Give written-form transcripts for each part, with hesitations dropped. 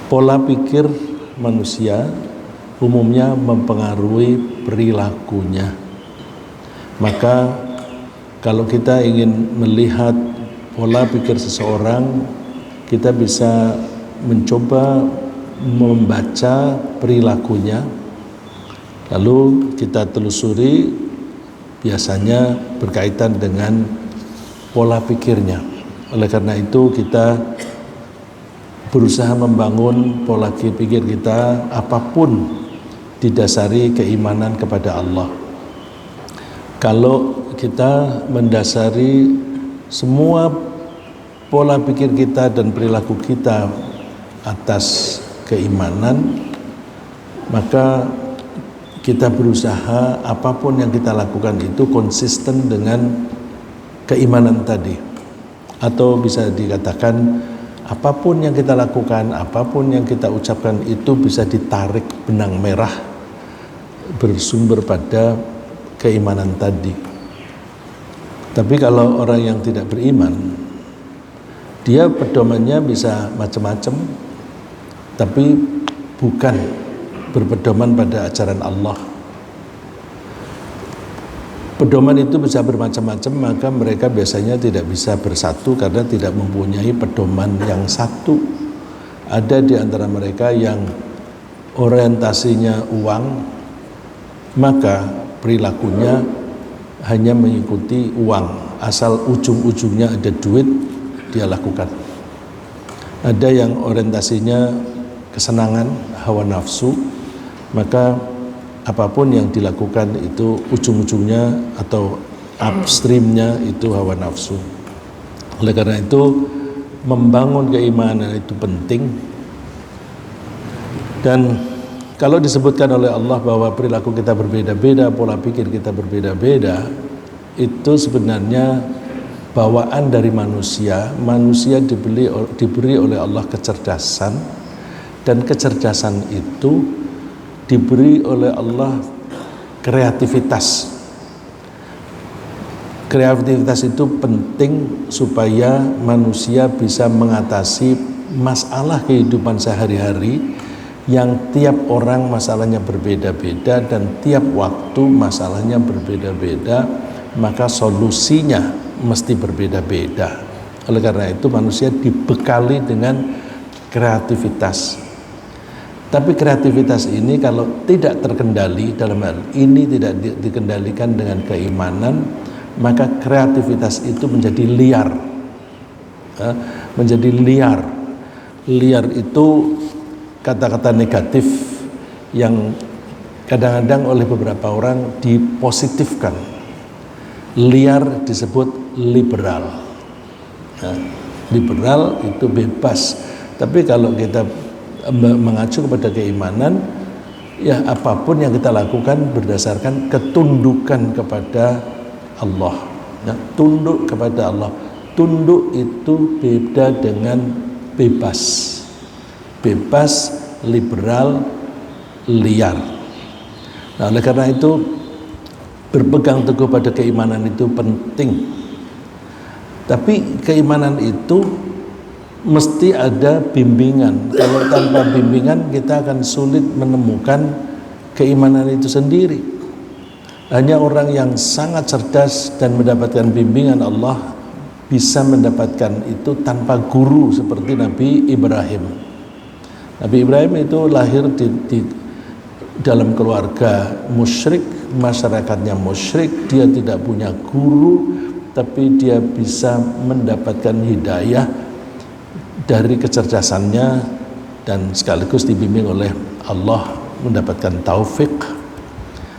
Pola pikir manusia umumnya mempengaruhi perilakunya. Maka kalau kita ingin melihat pola pikir seseorang, kita bisa mencoba membaca perilakunya, lalu kita telusuri, biasanya berkaitan dengan pola pikirnya. Oleh karena itu kita berusaha membangun pola pikir kita, apapun didasari keimanan kepada Allah. Kalau kita mendasari semua pola pikir kita dan perilaku kita atas keimanan, maka kita berusaha apapun yang kita lakukan itu konsisten dengan keimanan tadi. Atau bisa dikatakan apapun yang kita lakukan, apapun yang kita ucapkan itu bisa ditarik benang merah bersumber pada keimanan tadi. Tapi kalau orang yang tidak beriman, dia pedomannya bisa macam-macam, tapi bukan berpedoman pada ajaran Allah. Pedoman itu bisa bermacam-macam, maka mereka biasanya tidak bisa bersatu karena tidak mempunyai pedoman yang satu. Ada di antara mereka yang orientasinya uang, maka perilakunya hanya mengikuti uang, asal ujung-ujungnya ada duit dia lakukan. Ada yang orientasinya kesenangan, hawa nafsu, maka apapun yang dilakukan itu ujung-ujungnya atau upstreamnya itu hawa nafsu. Oleh karena itu membangun keimanan itu penting. Dan kalau disebutkan oleh Allah bahwa perilaku kita berbeda-beda, pola pikir kita berbeda-beda, itu sebenarnya bawaan dari manusia. Manusia diberi oleh Allah kecerdasan, dan kecerdasan itu diberi oleh Allah kreativitas. Kreativitas itu penting supaya manusia bisa mengatasi masalah kehidupan sehari-hari yang tiap orang masalahnya berbeda-beda dan tiap waktu masalahnya berbeda-beda, maka solusinya mesti berbeda-beda. Oleh karena itu manusia dibekali dengan kreativitas. Tapi kreativitas ini kalau tidak terkendali, dalam hal ini tidak dikendalikan dengan keimanan, maka kreativitas itu menjadi liar. Menjadi liar. Liar itu kata-kata negatif yang kadang-kadang oleh beberapa orang dipositifkan. Liar disebut liberal. Liberal itu bebas. Tapi kalau kita mengacu kepada keimanan, ya apapun yang kita lakukan berdasarkan ketundukan kepada Allah, ya, tunduk kepada Allah. Tunduk itu beda dengan bebas. Bebas, liberal, liar. Nah, oleh karena itu berpegang teguh pada keimanan itu penting. Tapi keimanan itu mesti ada bimbingan. Kalau tanpa bimbingan kita akan sulit menemukan keimanan itu sendiri. Hanya orang yang sangat cerdas dan mendapatkan bimbingan Allah bisa mendapatkan itu tanpa guru, seperti Nabi Ibrahim. Nabi Ibrahim itu lahir di dalam keluarga musyrik, masyarakatnya musyrik, dia tidak punya guru, tapi dia bisa mendapatkan hidayah dari kecerdasannya dan sekaligus dibimbing oleh Allah, mendapatkan taufik.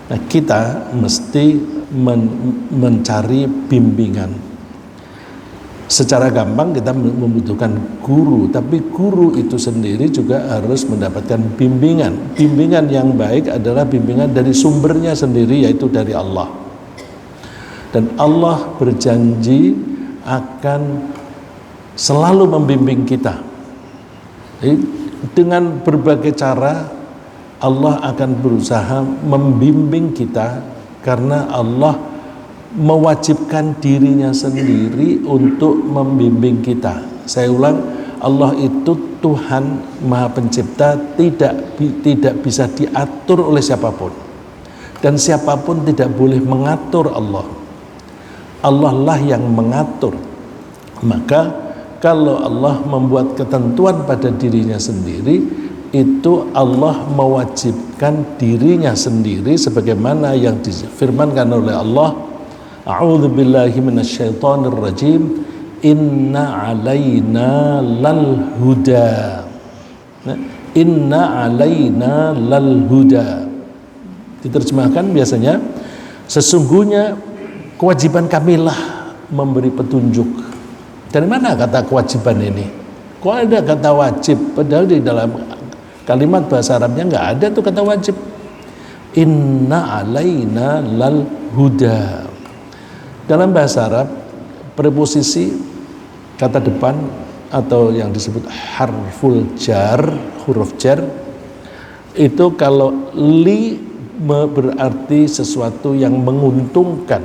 Nah, kita mesti mencari bimbingan. Secara gampang kita membutuhkan guru, tapi guru itu sendiri juga harus mendapatkan bimbingan. Bimbingan yang baik adalah bimbingan dari sumbernya sendiri, yaitu dari Allah. Dan Allah berjanji akan selalu membimbing kita. Jadi, dengan berbagai cara Allah akan berusaha membimbing kita, karena Allah mewajibkan dirinya sendiri untuk membimbing kita. Saya ulang, Allah itu Tuhan Maha Pencipta tidak bisa diatur oleh siapapun, dan siapapun tidak boleh mengatur Allah. Allah lah yang mengatur. Maka kalau Allah membuat ketentuan pada dirinya sendiri, itu Allah mewajibkan dirinya sendiri sebagaimana yang difirmankan oleh Allah, a'udzubillahi minasyaitonir rajim, inna alaina lal huda. Inna alaina lal huda. Diterjemahkan biasanya, sesungguhnya kewajiban kamilah memberi petunjuk. Dari mana kata kewajiban ini? Kok ada kata wajib? Padahal di dalam kalimat bahasa Arabnya nggak ada tuh kata wajib. Inna alaina lal huda. Dalam bahasa Arab, preposisi kata depan atau yang disebut harful jar, huruf jar, itu kalau li berarti sesuatu yang menguntungkan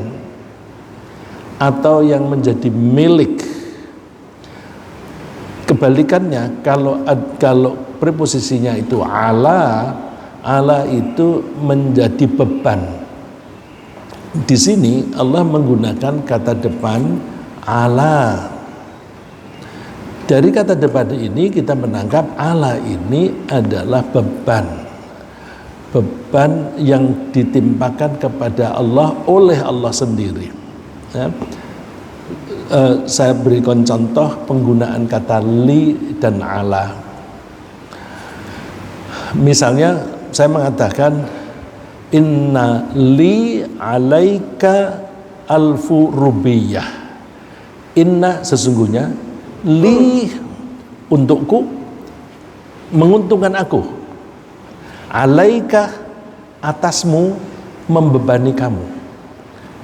atau yang menjadi milik. Kebalikannya, kalau preposisinya itu ala itu menjadi beban. Di sini Allah menggunakan kata depan ala. Dari kata depan ini kita menangkap ala ini adalah beban yang ditimpakan kepada Allah oleh Allah sendiri. Ya. Saya berikan contoh penggunaan kata li dan ala. Misalnya saya mengatakan inna li alaika alfu rubiyah. Inna sesungguhnya, li untukku, menguntungkan aku, alaika atasmu, membebani kamu,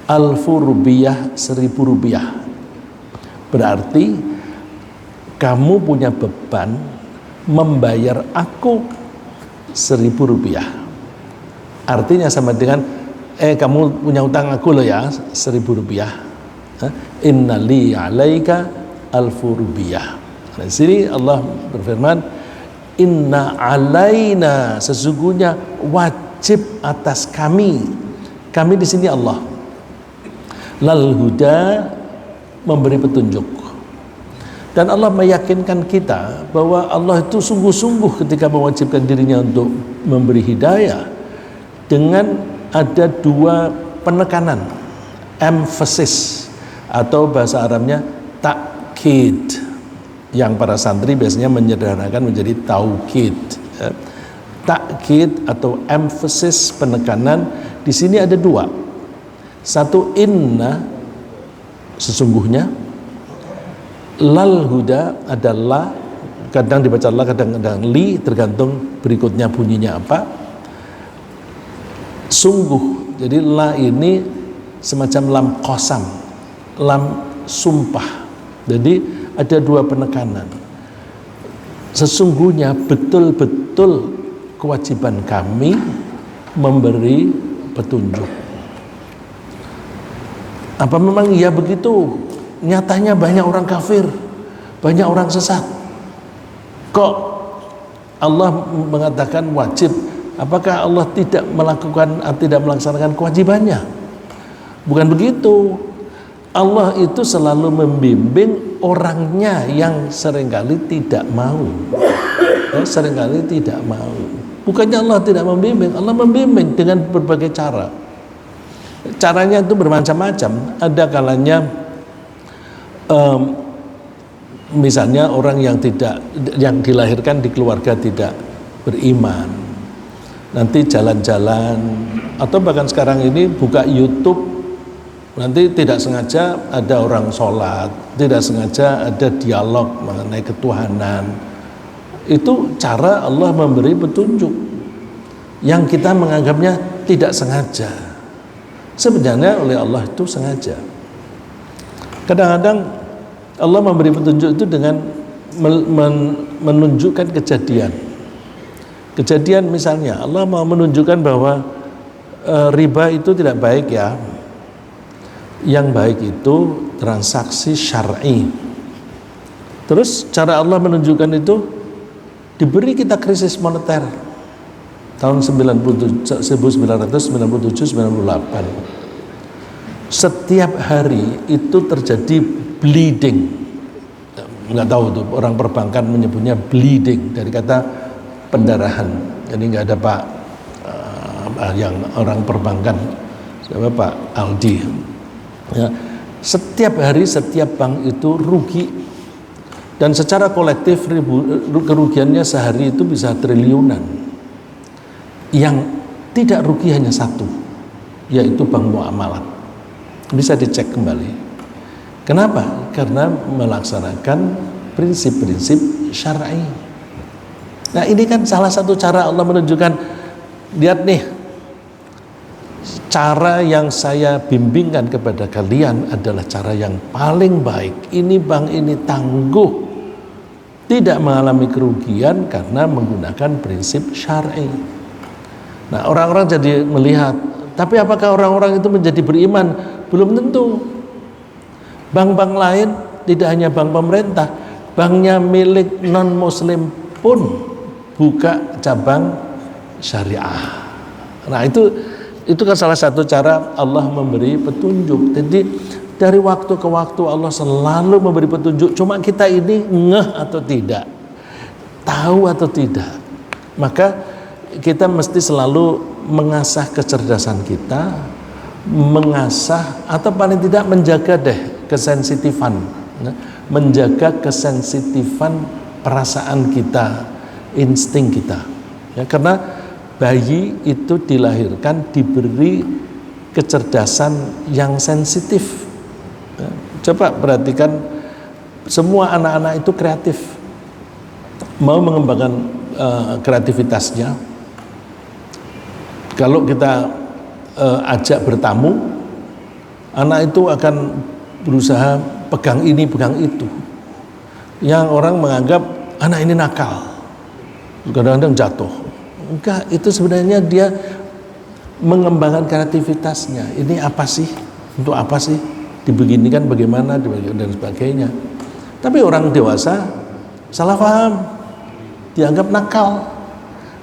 alfu rubiyah, 1000 rupiah. Berarti kamu punya beban membayar aku 1000 rupiah. Artinya sama dengan kamu punya utang aku loh ya, 1000 rupiah. Inna li alaika alfu rubiyah. Di sini Allah berfirman, inna alaina, sesungguhnya wajib atas kami. Kami di sini Allah. Lal huda, memberi petunjuk. Dan Allah meyakinkan kita bahwa Allah itu sungguh-sungguh ketika mewajibkan dirinya untuk memberi hidayah dengan ada 2 penekanan, emphasis, atau bahasa Arabnya takkid, yang para santri biasanya menyederhanakan menjadi taukid. Takkid atau emphasis, penekanan, di sini ada 2. Satu, inna, sesungguhnya. Lal huda adalah, kadang dibaca la, kadang-kadang li, tergantung berikutnya bunyinya apa. Sungguh, jadi la ini semacam lam qasam, lam sumpah. Jadi ada 2 penekanan. Sesungguhnya betul-betul kewajiban kami memberi petunjuk. Apa memang iya begitu? Nyatanya banyak orang kafir, banyak orang sesat. Kok Allah mengatakan wajib? Apakah Allah tidak melaksanakan kewajibannya? Bukan begitu. Allah itu selalu membimbing orangnya yang seringkali tidak mau. Seringkali tidak mau. Bukannya Allah tidak membimbing, Allah membimbing dengan berbagai cara. Caranya itu bermacam-macam. Ada kalanya misalnya orang yang dilahirkan di keluarga tidak beriman, nanti jalan-jalan, atau bahkan sekarang ini buka YouTube, nanti tidak sengaja ada orang sholat, tidak sengaja ada dialog mengenai ketuhanan. Itu cara Allah memberi petunjuk yang kita menganggapnya tidak sengaja. Sebenarnya oleh Allah itu sengaja. Kadang-kadang Allah memberi petunjuk itu dengan menunjukkan kejadian. Kejadian misalnya Allah mau menunjukkan bahwa riba itu tidak baik ya. Yang baik itu transaksi syar'i. Terus cara Allah menunjukkan itu Diberi kita krisis moneter tahun 1997-98. Setiap hari itu terjadi bleeding. Nggak tahu tuh orang perbankan menyebutnya bleeding dari kata pendarahan. Jadi nggak ada Pak yang orang perbankan, siapa Pak Aldi. Ya, setiap hari setiap bank itu rugi, dan secara kolektif kerugiannya sehari itu bisa triliunan. Yang tidak rugi hanya satu, yaitu bank muamalat. Bisa dicek kembali. Kenapa? Karena melaksanakan prinsip-prinsip syar'i. Nah, ini kan salah satu cara Allah menunjukkan, lihat nih, cara yang saya bimbingkan kepada kalian adalah cara yang paling baik. Ini bank ini tangguh, tidak mengalami kerugian karena menggunakan prinsip syar'i. Nah, orang-orang jadi melihat, tapi apakah orang-orang itu menjadi beriman? Belum tentu. Bank-bank lain, tidak hanya bank pemerintah, banknya milik non-muslim pun buka cabang syariah. Nah, itu kan salah satu cara Allah memberi petunjuk. Jadi dari waktu ke waktu Allah selalu memberi petunjuk. Cuma kita ini ngeh atau tidak, tahu atau tidak. Maka kita mesti selalu mengasah kecerdasan kita, mengasah atau paling tidak menjaga deh kesensitifan, menjaga kesensitifan perasaan kita, insting kita. Ya, karena bayi itu dilahirkan diberi kecerdasan yang sensitif. Ya, coba perhatikan, semua anak-anak itu kreatif, mau mengembangkan kreativitasnya. Kalau kita ajak bertamu, anak itu akan berusaha pegang ini, pegang itu. Yang orang menganggap anak ini nakal, kadang-kadang jatuh. Enggak, itu sebenarnya dia mengembangkan kreativitasnya. Ini apa sih? Untuk apa sih? Dibeginikan bagaimana? Dan sebagainya. Tapi orang dewasa salah paham, dianggap nakal.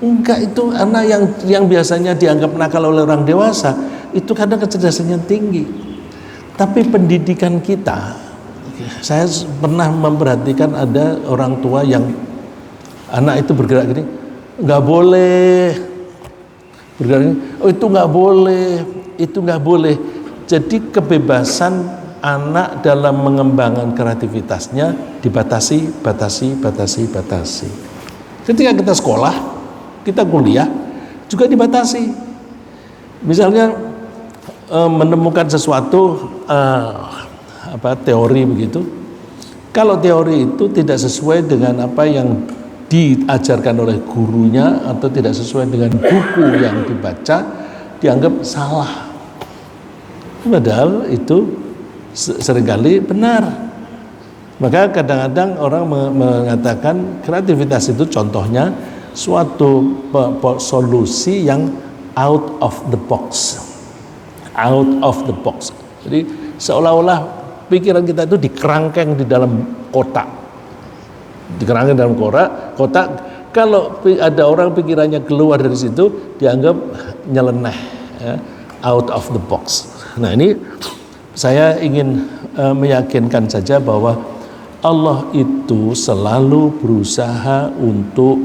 Enggak, itu anak yang biasanya dianggap nakal oleh orang dewasa, itu kadang kecerdasannya tinggi. Tapi pendidikan kita, saya pernah memperhatikan ada orang tua yang anak itu bergerak gini, nggak boleh bergerak gini, oh itu nggak boleh, itu nggak boleh. Jadi kebebasan anak dalam mengembangkan kreativitasnya dibatasi, batasi. Ketika kita sekolah, kita kuliah juga dibatasi. Misalnya menemukan sesuatu teori begitu. Kalau teori itu tidak sesuai dengan apa yang diajarkan oleh gurunya atau tidak sesuai dengan buku yang dibaca, dianggap salah. Padahal itu seringkali benar. Maka kadang-kadang orang mengatakan kreativitas itu contohnya suatu solusi yang out of the box. Jadi seolah-olah pikiran kita itu dikerangkeng di dalam kotak. Dikerangkeng dalam kotak. Kalau ada orang pikirannya keluar dari situ, dianggap nyeleneh, ya, out of the box. Nah, ini saya ingin meyakinkan saja bahwa Allah itu selalu berusaha untuk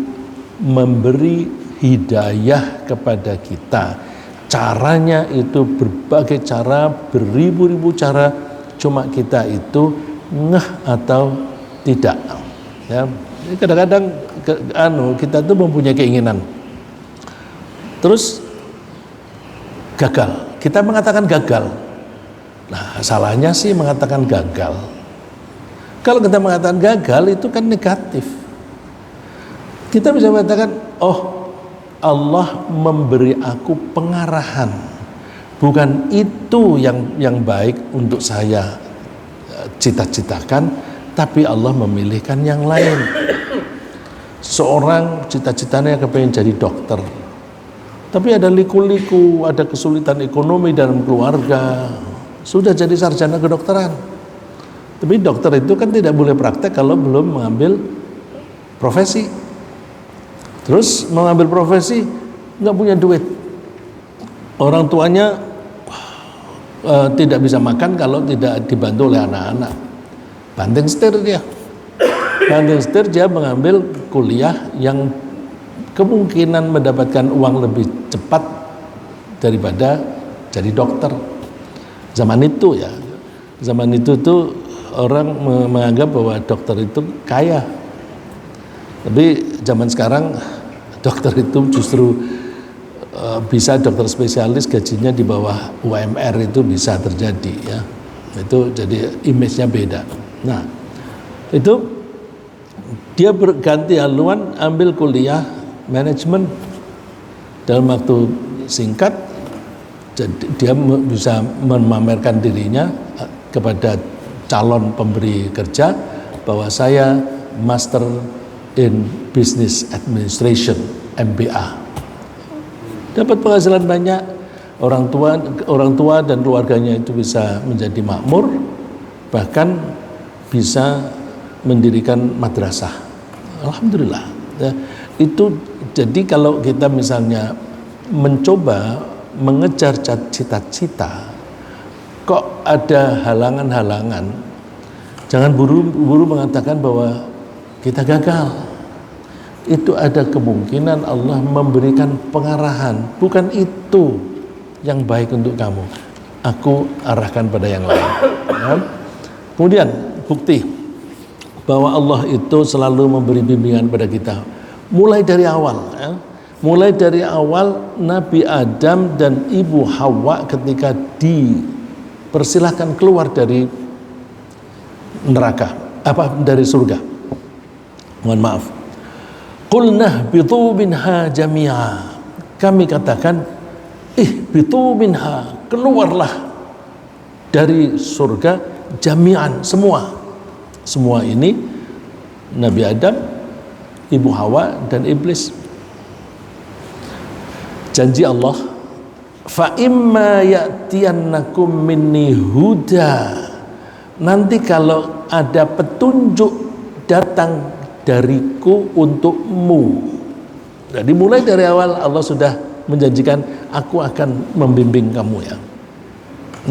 memberi hidayah kepada kita. Caranya itu berbagai cara, beribu-ribu cara, cuma kita itu ngeh atau tidak. Ya, kadang-kadang kita tuh mempunyai keinginan, terus gagal. Kita mengatakan gagal. Nah, salahnya sih mengatakan gagal. Kalau kita mengatakan gagal itu kan negatif. Kita bisa mengatakan, oh, Allah memberi aku pengarahan, bukan itu yang baik untuk saya cita-citakan, tapi Allah memilihkan yang lain. Seorang cita-citanya kepengen jadi dokter, tapi ada liku-liku, ada kesulitan ekonomi dalam keluarga, sudah jadi sarjana kedokteran. Tapi dokter itu kan tidak boleh praktek kalau belum mengambil profesi. Terus mau ambil profesi nggak punya duit, orang tuanya tidak bisa makan kalau tidak dibantu oleh anak-anak, banting setir dia. Banting setir, dia mengambil kuliah yang kemungkinan mendapatkan uang lebih cepat daripada jadi dokter. Zaman itu ya, zaman itu tuh orang menganggap bahwa dokter itu kaya. Tapi zaman sekarang dokter itu justru bisa dokter spesialis gajinya di bawah UMR itu bisa terjadi ya. Itu jadi image-nya beda. Nah, itu dia berganti haluan ambil kuliah manajemen dalam waktu singkat. Jadi dia bisa memamerkan dirinya kepada calon pemberi kerja bahwa saya Master in Business Administration, MBA. Dapat penghasilan banyak, orang tua dan keluarganya itu bisa menjadi makmur, bahkan bisa mendirikan madrasah. Alhamdulillah ya, itu jadi kalau kita misalnya mencoba mengejar cita-cita kok ada halangan-halangan, jangan buru-buru mengatakan bahwa kita gagal. Itu ada kemungkinan Allah memberikan pengarahan, bukan itu yang baik untuk kamu, aku arahkan pada yang lain ya. Kemudian bukti bahwa Allah itu selalu memberi bimbingan pada kita mulai dari awal ya. Mulai dari awal Nabi Adam dan Ibu Hawa ketika dipersilahkan keluar dari neraka, dari surga, mohon maaf, qulna bitu minha jami'a, kami katakan bitu minha, keluarlah dari surga jami'an, semua ini Nabi Adam, Ibu Hawa dan iblis. Janji Allah, fa imma ya'tiyannakum minni huda, nanti kalau ada petunjuk datang dariku untukmu. Jadi mulai dari awal Allah sudah menjanjikan aku akan membimbing kamu ya.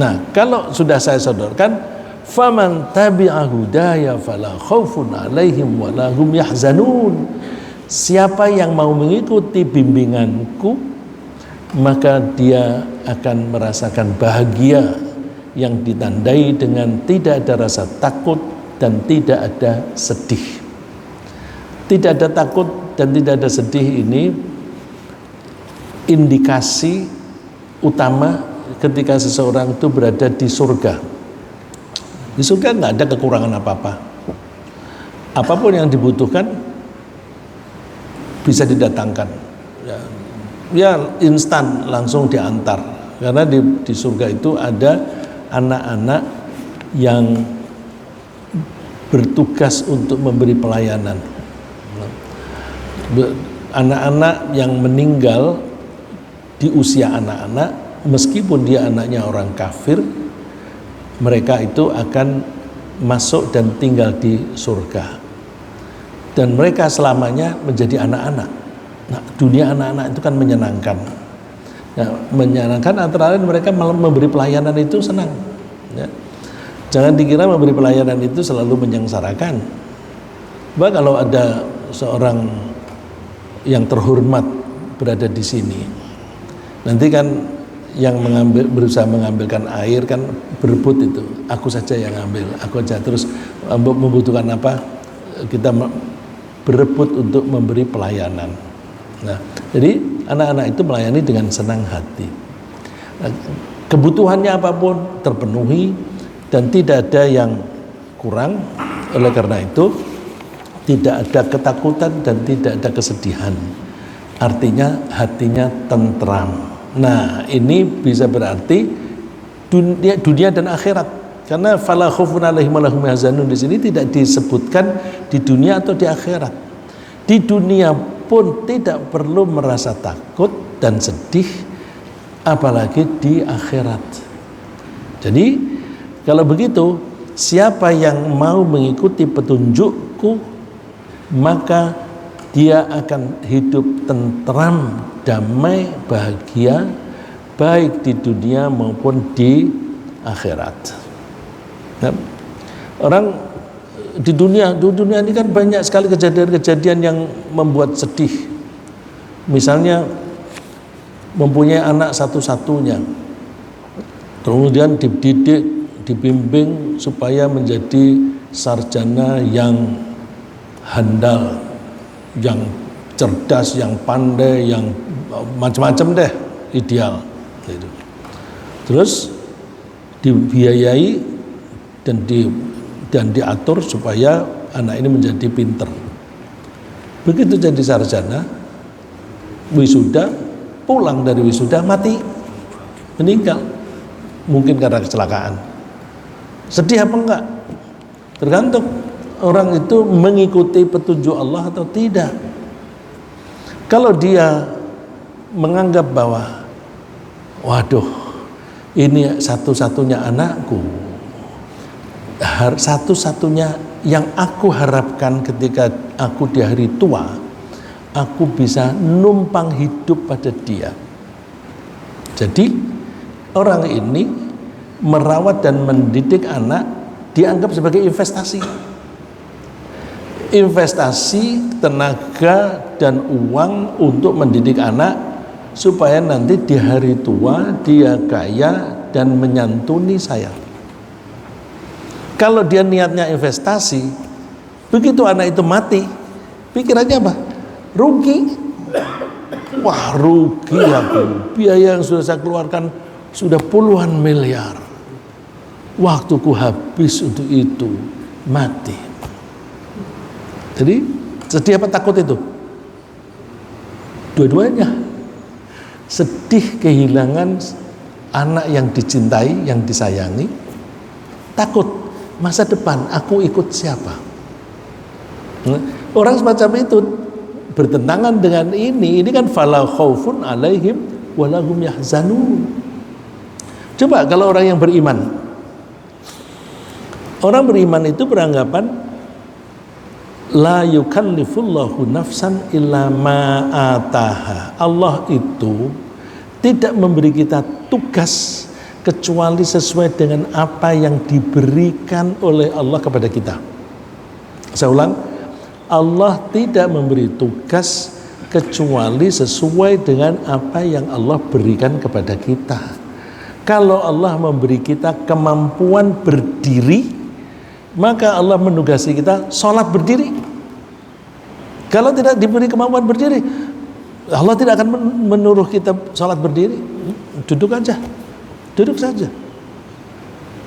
Nah, kalau sudah saya sodorkan, faman tabi'a hudaya fala khaufun 'alaihim wa la hum yahzanun. Siapa yang mau mengikuti bimbinganku, maka dia akan merasakan bahagia yang ditandai dengan tidak ada rasa takut dan tidak ada sedih. Tidak ada takut dan tidak ada sedih ini indikasi utama ketika seseorang itu berada di surga. Di surga nggak ada kekurangan apa-apa. Apapun yang dibutuhkan bisa didatangkan. Ya instan langsung diantar. Karena di surga itu ada anak-anak yang bertugas untuk memberi pelayanan. Anak-anak yang meninggal di usia anak-anak, meskipun dia anaknya orang kafir, mereka itu akan masuk dan tinggal di surga, dan mereka selamanya menjadi anak-anak. Nah, dunia anak-anak itu kan menyenangkan. Nah, menyenangkan antara lain mereka memberi pelayanan itu senang ya. Jangan dikira memberi pelayanan itu selalu menyengsarakan. Bahwa kalau ada seorang yang terhormat berada di sini, nanti kan yang berusaha mengambilkan air kan berebut itu, aku saja yang ambil, aku saja, terus membutuhkan apa, kita berebut untuk memberi pelayanan. Nah, jadi anak-anak itu melayani dengan senang hati. Nah, kebutuhannya apapun terpenuhi dan tidak ada yang kurang. Oleh karena itu tidak ada ketakutan dan tidak ada kesedihan. Artinya hatinya tentram. Nah, ini bisa berarti dunia dan akhirat. Karena fala khaufun 'alaihim wa lahum yahzanun di sini tidak disebutkan di dunia atau di akhirat. Di dunia pun tidak perlu merasa takut dan sedih, apalagi di akhirat. Jadi kalau begitu, siapa yang mau mengikuti petunjukku, maka dia akan hidup tentram, damai, bahagia, baik di dunia maupun di akhirat. Nah, orang di dunia ini kan banyak sekali kejadian-kejadian yang membuat sedih. Misalnya mempunyai anak satu-satunya, kemudian dididik, dibimbing supaya menjadi sarjana yang handal, yang cerdas, yang pandai, yang macam-macam deh, ideal gitu. Terus dibiayai dan diatur supaya anak ini menjadi pinter. Begitu jadi sarjana, wisuda, pulang dari wisuda mati, meninggal, mungkin karena kecelakaan. Sedih apa enggak? Tergantung orang itu mengikuti petunjuk Allah atau tidak. Kalau dia menganggap bahwa waduh, ini satu-satunya anakku, satu-satunya yang aku harapkan ketika aku di hari tua, aku bisa numpang hidup pada dia. Jadi orang ini merawat dan mendidik anak dianggap sebagai investasi. Investasi tenaga dan uang untuk mendidik anak supaya nanti di hari tua dia kaya dan menyantuni saya. Kalau dia niatnya investasi, begitu anak itu mati, pikirannya apa? Rugi. Wah, rugi aku. Biaya yang sudah saya keluarkan sudah puluhan miliar. Waktuku habis untuk itu, mati. Jadi sedih apa takut itu? Dua-duanya. Sedih kehilangan anak yang dicintai, yang disayangi. Takut masa depan aku ikut siapa? Orang semacam itu bertentangan dengan ini kan fala khaufun alaihim walahum yahzanun. Coba kalau orang yang beriman. Orang beriman itu beranggapan la yukallifullahu nafsan illa ma ataha. Allah itu tidak memberi kita tugas kecuali sesuai dengan apa yang diberikan oleh Allah kepada kita. Saya ulang, Allah tidak memberi tugas kecuali sesuai dengan apa yang Allah berikan kepada kita. Kalau Allah memberi kita kemampuan berdiri, maka Allah menugasi kita sholat berdiri. Kalau tidak diberi kemampuan berdiri, Allah tidak akan menyuruh kita sholat berdiri. Duduk aja, duduk saja.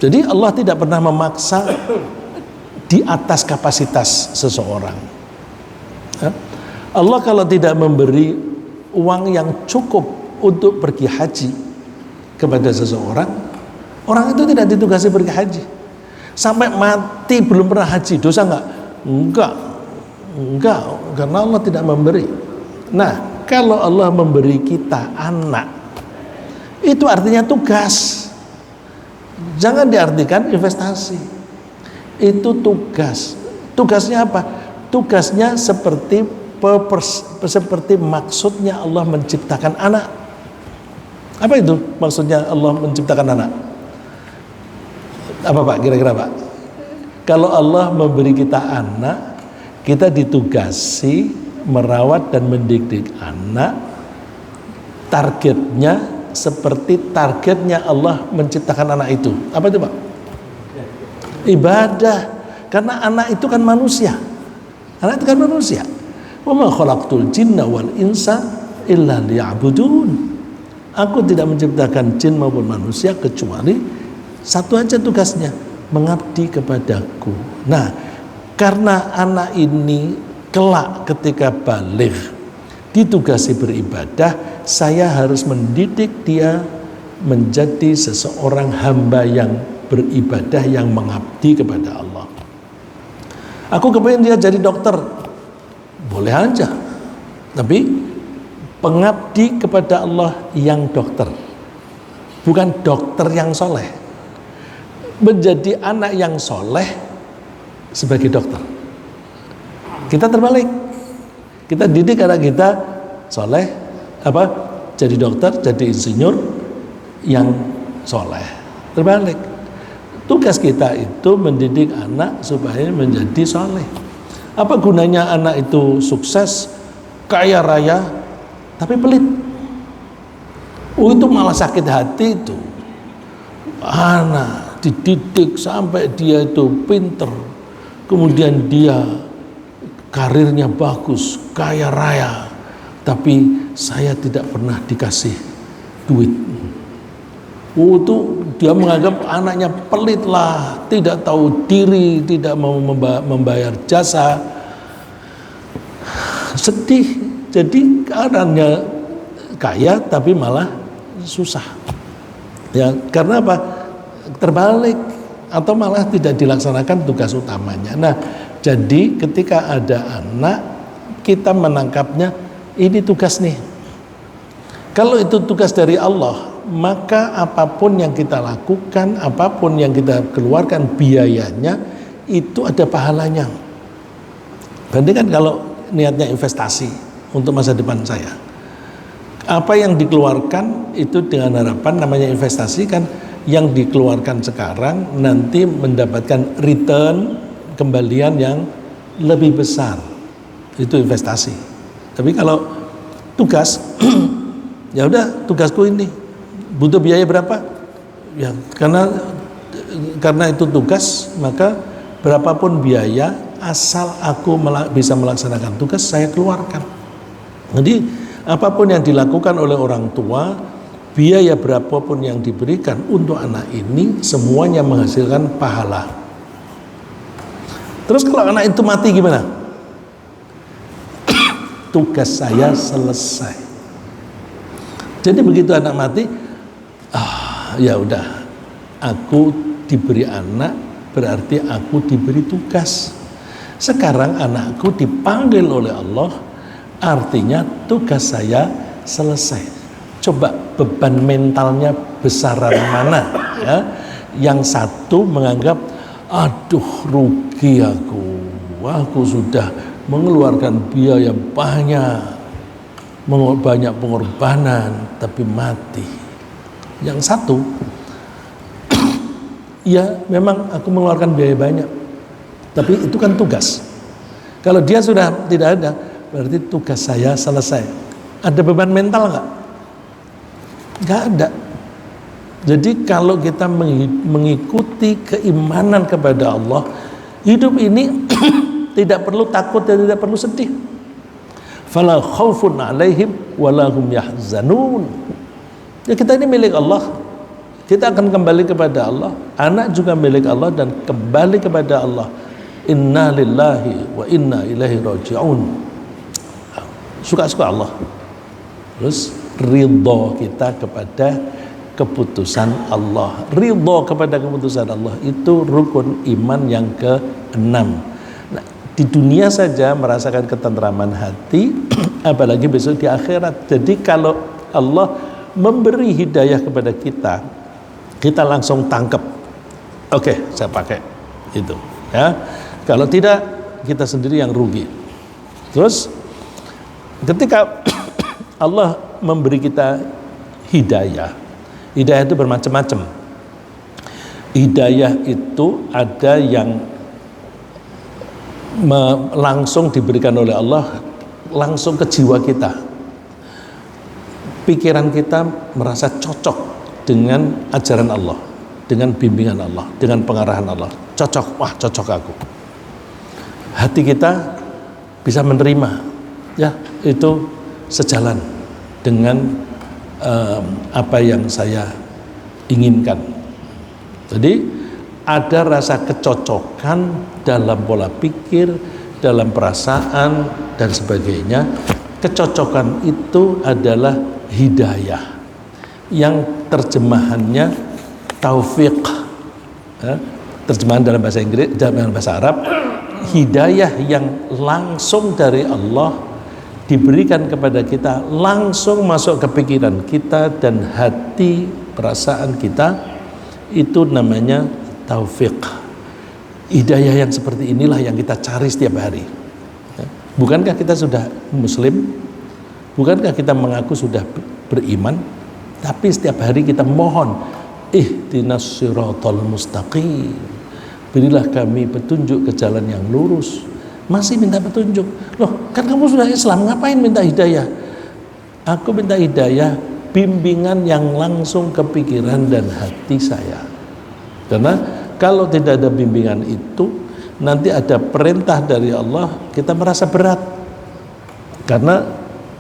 Jadi Allah tidak pernah memaksa di atas kapasitas seseorang. Allah kalau tidak memberi uang yang cukup untuk pergi haji kepada seseorang, orang itu tidak ditugasi pergi haji. Sampai mati belum pernah haji, dosa enggak? Enggak, karena Allah tidak memberi. Nah, kalau Allah memberi kita anak, itu artinya tugas. Jangan diartikan investasi. Itu tugas. Tugasnya apa? Tugasnya seperti maksudnya Allah menciptakan anak. Apa itu maksudnya Allah menciptakan anak? Apa Pak, kira-kira Pak? Kalau Allah memberi kita anak, kita ditugasi merawat dan mendidik anak. Targetnya seperti targetnya Allah menciptakan anak itu. Apa itu Pak? Ibadah. Karena anak itu kan manusia. Anak itu kan manusia. Wa ma khalaqtul jinna wal insa illa liya'budun. Aku tidak menciptakan jin maupun manusia kecuali satu aja tugasnya, mengabdi kepadaku. Nah, karena anak ini kelak ketika baligh ditugasi beribadah, saya harus mendidik dia menjadi seseorang hamba yang beribadah, yang mengabdi kepada Allah. Aku kepengen dia jadi dokter, boleh aja, tapi pengabdi kepada Allah yang dokter, bukan dokter yang soleh. Menjadi anak yang soleh sebagai dokter. Kita terbalik. Kita didik anak kita soleh, jadi dokter, jadi insinyur yang soleh. Terbalik, tugas kita itu mendidik anak supaya menjadi soleh. Apa gunanya anak itu sukses, kaya raya, tapi pelit? Itu malah sakit hati itu. Anak dididik sampai dia itu pinter, kemudian dia karirnya bagus, kaya raya, tapi saya tidak pernah dikasih duit. Itu dia menganggap anaknya pelit lah, tidak tahu diri, tidak mau membayar jasa. Sedih. Jadi keadaannya kaya tapi malah susah. Ya, karena apa? Terbalik atau malah tidak dilaksanakan tugas utamanya. Nah, jadi ketika ada anak, kita menangkapnya ini tugas nih. Kalau itu tugas dari Allah, maka apapun yang kita lakukan, apapun yang kita keluarkan biayanya, itu ada pahalanya. Bandingkan kalau niatnya investasi untuk masa depan saya. Apa yang dikeluarkan itu dengan harapan namanya investasi kan, yang dikeluarkan sekarang nanti mendapatkan return, kembalian yang lebih besar. Itu investasi. Tapi kalau tugas, ya udah tugasku ini butuh biaya berapa? Ya karena itu tugas, maka berapapun biaya asal aku bisa melaksanakan tugas saya keluarkan. Jadi apapun yang dilakukan oleh orang tua, biaya berapapun yang diberikan untuk anak ini semuanya menghasilkan pahala. Terus kalau anak itu mati gimana? Tugas saya selesai. Jadi begitu anak mati, ya udah, aku diberi anak berarti aku diberi tugas. Sekarang anakku dipanggil oleh Allah, artinya tugas saya selesai. Coba beban mentalnya besaran mana ya? Yang satu menganggap, aduh rugi aku sudah mengeluarkan biaya banyak pengorbanan tapi mati. Yang satu, ya memang aku mengeluarkan biaya banyak, tapi itu kan tugas. Kalau dia sudah tidak ada, berarti tugas saya selesai. Ada beban mental nggak? Nggak ada. Jadi kalau kita mengikuti keimanan kepada Allah, hidup ini tidak perlu takut dan tidak perlu sedih. Fala khaufun alaihim walahum yahzanun. Ya, kita ini milik Allah. Kita akan kembali kepada Allah. Anak juga milik Allah dan kembali kepada Allah. Inna lillahi wa inna ilaihi raji'un. Suka-suka Allah. Terus ridho kita kepada keputusan Allah. Ridho kepada keputusan Allah itu rukun iman yang ke-6. Nah, di dunia saja merasakan ketentraman hati, apalagi besok di akhirat. Jadi kalau Allah memberi hidayah kepada kita, kita langsung tangkap. Oke, saya pakai itu. Ya, kalau tidak kita sendiri yang rugi. Terus ketika Allah memberi kita hidayah, hidayah itu bermacam-macam. Hidayah itu ada yang langsung diberikan oleh Allah langsung ke jiwa kita. Pikiran kita merasa cocok dengan ajaran Allah, dengan bimbingan Allah, dengan pengarahan Allah. Cocok, wah cocok aku. Hati kita bisa menerima, ya itu sejalan dengan apa yang saya inginkan. Jadi ada rasa kecocokan dalam pola pikir, dalam perasaan dan sebagainya. Kecocokan itu adalah hidayah yang terjemahannya taufik. Ya, terjemahan dalam bahasa Inggris, dalam bahasa Arab, hidayah yang langsung dari Allah diberikan kepada kita, langsung masuk ke pikiran kita dan hati, perasaan kita, itu namanya taufik. Hidayah yang seperti inilah yang kita cari setiap hari. Bukankah kita sudah muslim? Bukankah kita mengaku sudah beriman? Tapi setiap hari kita mohon, ihdinas siratal mustaqim, berilah kami petunjuk ke jalan yang lurus. Masih minta petunjuk. Loh, kan kamu sudah Islam, ngapain minta hidayah? Aku minta hidayah, bimbingan yang langsung ke pikiran dan hati saya. Karena kalau tidak ada bimbingan itu, nanti ada perintah dari Allah, kita merasa berat karena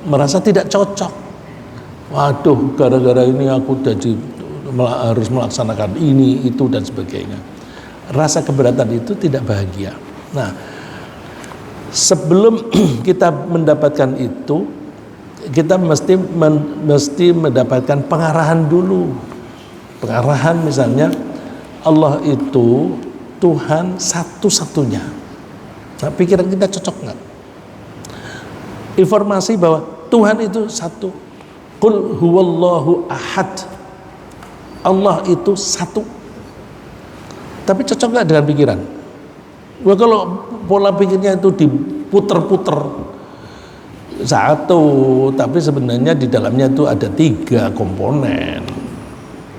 merasa tidak cocok. Waduh, gara-gara ini aku harus melaksanakan ini, itu dan sebagainya. Rasa keberatan itu tidak bahagia. Nah, sebelum kita mendapatkan itu, kita mesti mendapatkan pengarahan dulu. Pengarahan misalnya, Allah itu Tuhan satu-satunya. Nah, pikiran kita cocok nggak? Informasi bahwa Tuhan itu satu. Qul huwallahu ahad. Allah itu satu. Tapi cocok nggak dengan pikiran? Wah, kalau pola pikirnya itu diputer-puter satu, tapi sebenarnya di dalamnya itu ada 3 komponen.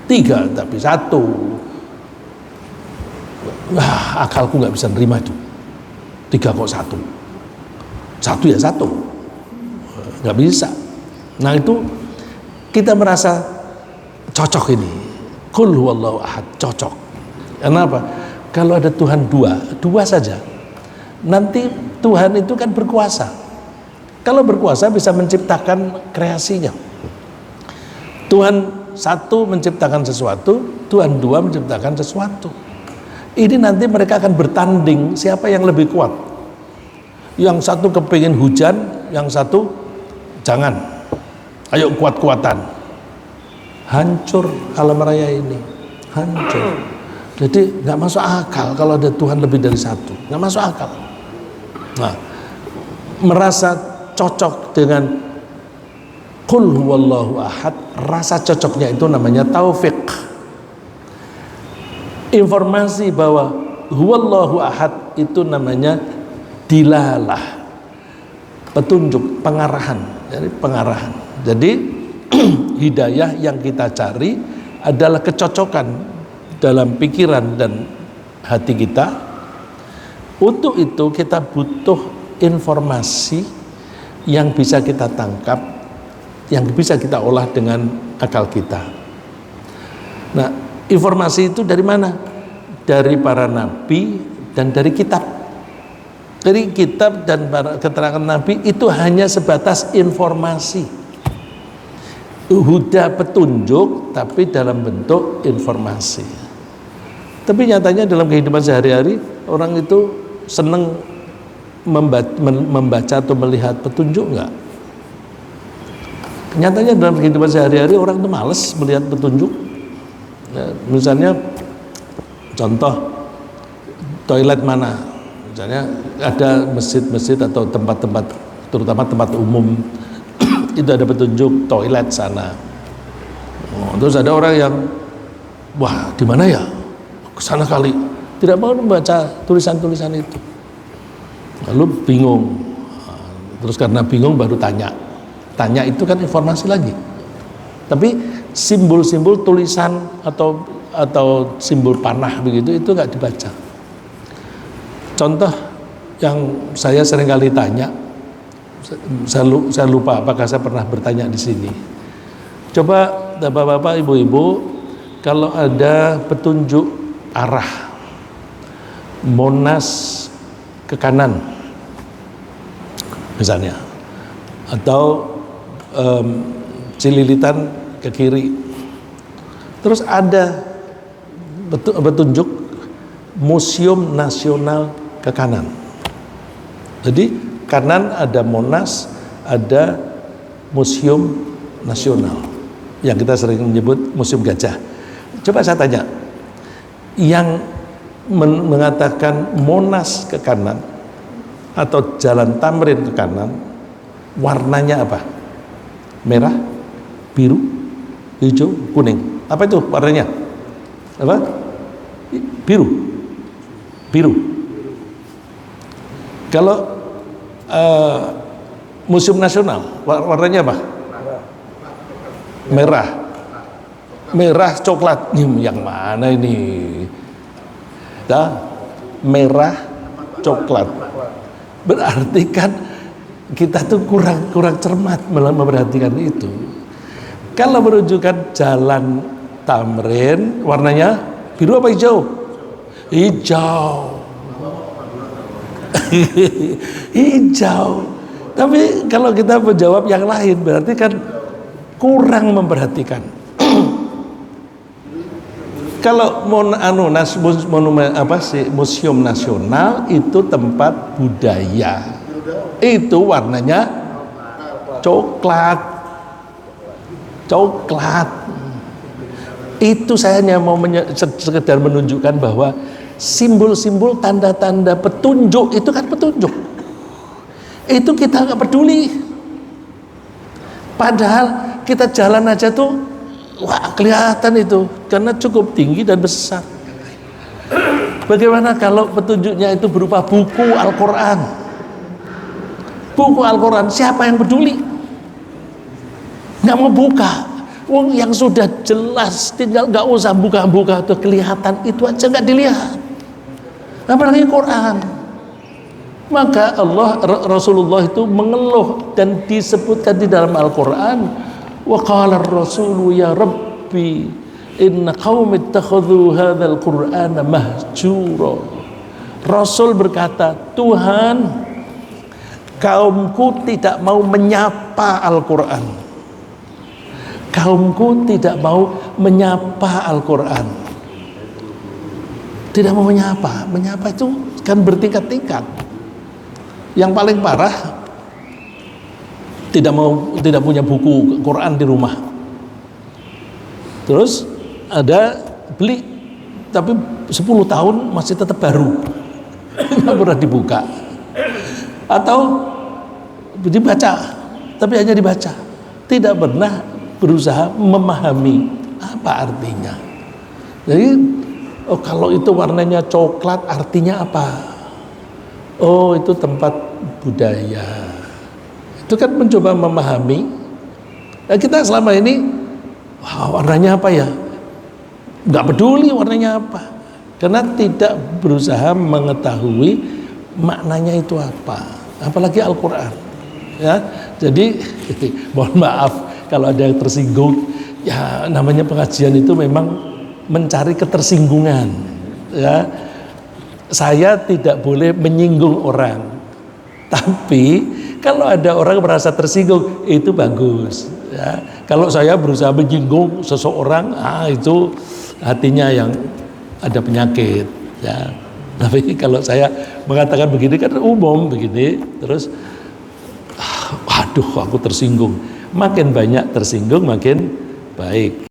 3 tapi satu. Wah, akalku nggak bisa nerima itu. 3 kok satu. Satu ya satu. Nggak bisa. Nah, itu kita merasa cocok ini. Qul huwallahu ahad, cocok. Kenapa? Kalau ada Tuhan dua saja, nanti Tuhan itu kan berkuasa. Kalau berkuasa bisa menciptakan kreasinya. Tuhan satu menciptakan sesuatu, Tuhan 2 menciptakan sesuatu. Ini nanti mereka akan bertanding siapa yang lebih kuat. Yang satu kepingin hujan, yang satu jangan. Ayo kuat-kuatan. Hancur alam raya ini, hancur. Jadi nggak masuk akal kalau ada Tuhan lebih dari satu, nggak masuk akal. Nah, merasa cocok dengan Qul huwallahu ahad, rasa cocoknya itu namanya taufik. Informasi bahwa huwallahu ahad itu namanya dilalah, petunjuk, pengarahan. Jadi pengarahan. Jadi hidayah yang kita cari adalah kecocokan dalam pikiran dan hati kita. Untuk itu kita butuh informasi yang bisa kita tangkap, yang bisa kita olah dengan akal kita. Nah, informasi itu dari mana? Dari para nabi dan dari kitab. Dari kitab dan keterangan nabi itu hanya sebatas informasi. Huda, petunjuk, tapi dalam bentuk informasi. Tapi nyatanya dalam kehidupan sehari-hari orang itu senang membaca atau melihat petunjuk enggak? Nyatanya dalam kehidupan sehari-hari orang itu malas melihat petunjuk. Ya, misalnya contoh toilet mana? Misalnya ada masjid-masjid atau tempat-tempat, terutama tempat umum itu ada petunjuk toilet sana. Terus ada orang yang wah di mana ya? Kesana kali, tidak mau membaca tulisan-tulisan itu, lalu bingung. Terus karena bingung baru tanya itu kan informasi lagi. Tapi simbol-simbol tulisan atau simbol panah begitu itu nggak dibaca. Contoh yang saya sering kali tanya, saya lupa apakah saya pernah bertanya di sini. Coba bapak-bapak, ibu-ibu, kalau ada petunjuk arah Monas ke kanan misalnya, atau Cililitan ke kiri, terus ada petunjuk Museum Nasional ke kanan. Jadi kanan ada Monas, ada Museum Nasional yang kita sering menyebut Museum Gajah. Coba saya tanya, yang mengatakan Monas ke kanan atau Jalan Tamrin ke kanan, warnanya apa? Merah, biru, hijau, kuning. Apa itu warnanya? Apa? Biru. Kalau Museum Nasional, warnanya apa? Merah. Merah coklat. Yang mana ini? Merah coklat. Berarti kan kita tuh kurang cermat memperhatikan itu. Kalau menunjukkan jalan Tamrin, warnanya biru apa hijau? Hijau. Hijau. Tapi kalau kita menjawab yang lain, berarti kan kurang memperhatikan. Kalau museum nasional itu tempat budaya, itu warnanya coklat. Itu saya hanya mau sekedar menunjukkan bahwa simbol-simbol, tanda-tanda petunjuk itu kan petunjuk. Itu kita nggak peduli. Padahal kita jalan aja tuh, wah kelihatan itu karena cukup tinggi dan besar. Bagaimana kalau petunjuknya itu berupa buku Al-Quran? Buku Al-Quran, siapa yang peduli? Nggak mau buka. Wong yang sudah jelas, tinggal nggak usah buka-buka tuh kelihatan, itu aja nggak dilihat. Apalagi Quran. Maka Rasulullah itu mengeluh dan disebutkan di dalam Al-Quran. Wa qala ar-rasulu ya Rabbi inna qaumi ittakhadhu hadzal Qur'ana mahjura. Rasul berkata, Tuhan, kaumku tidak mau menyapa Al-Quran. Kaumku tidak mau menyapa Al-Quran. Tidak mau menyapa. Menyapa itu kan bertingkat-tingkat. Yang paling parah, tidak punya buku Quran di rumah. Terus ada beli, tapi 10 tahun masih tetap baru, nggak pernah dibuka. Atau dibaca, tapi hanya dibaca, tidak pernah berusaha memahami apa artinya. Jadi, kalau itu warnanya coklat, artinya apa? Oh, itu tempat budaya. Itu kan mencoba memahami. Nah, kita selama ini, wah, warnanya apa ya? Nggak peduli warnanya apa, karena tidak berusaha mengetahui maknanya itu apa. Apalagi Al-Quran. Ya, jadi mohon maaf kalau ada yang tersinggung. Ya, namanya pengajian itu memang mencari ketersinggungan. Ya, saya tidak boleh menyinggung orang, tapi kalau ada orang merasa tersinggung, itu bagus. Ya, kalau saya berusaha menyinggung seseorang, itu hatinya yang ada penyakit. Ya, tapi kalau saya mengatakan begini kan umum begini, terus, waduh, aku tersinggung. Makin banyak tersinggung, makin baik.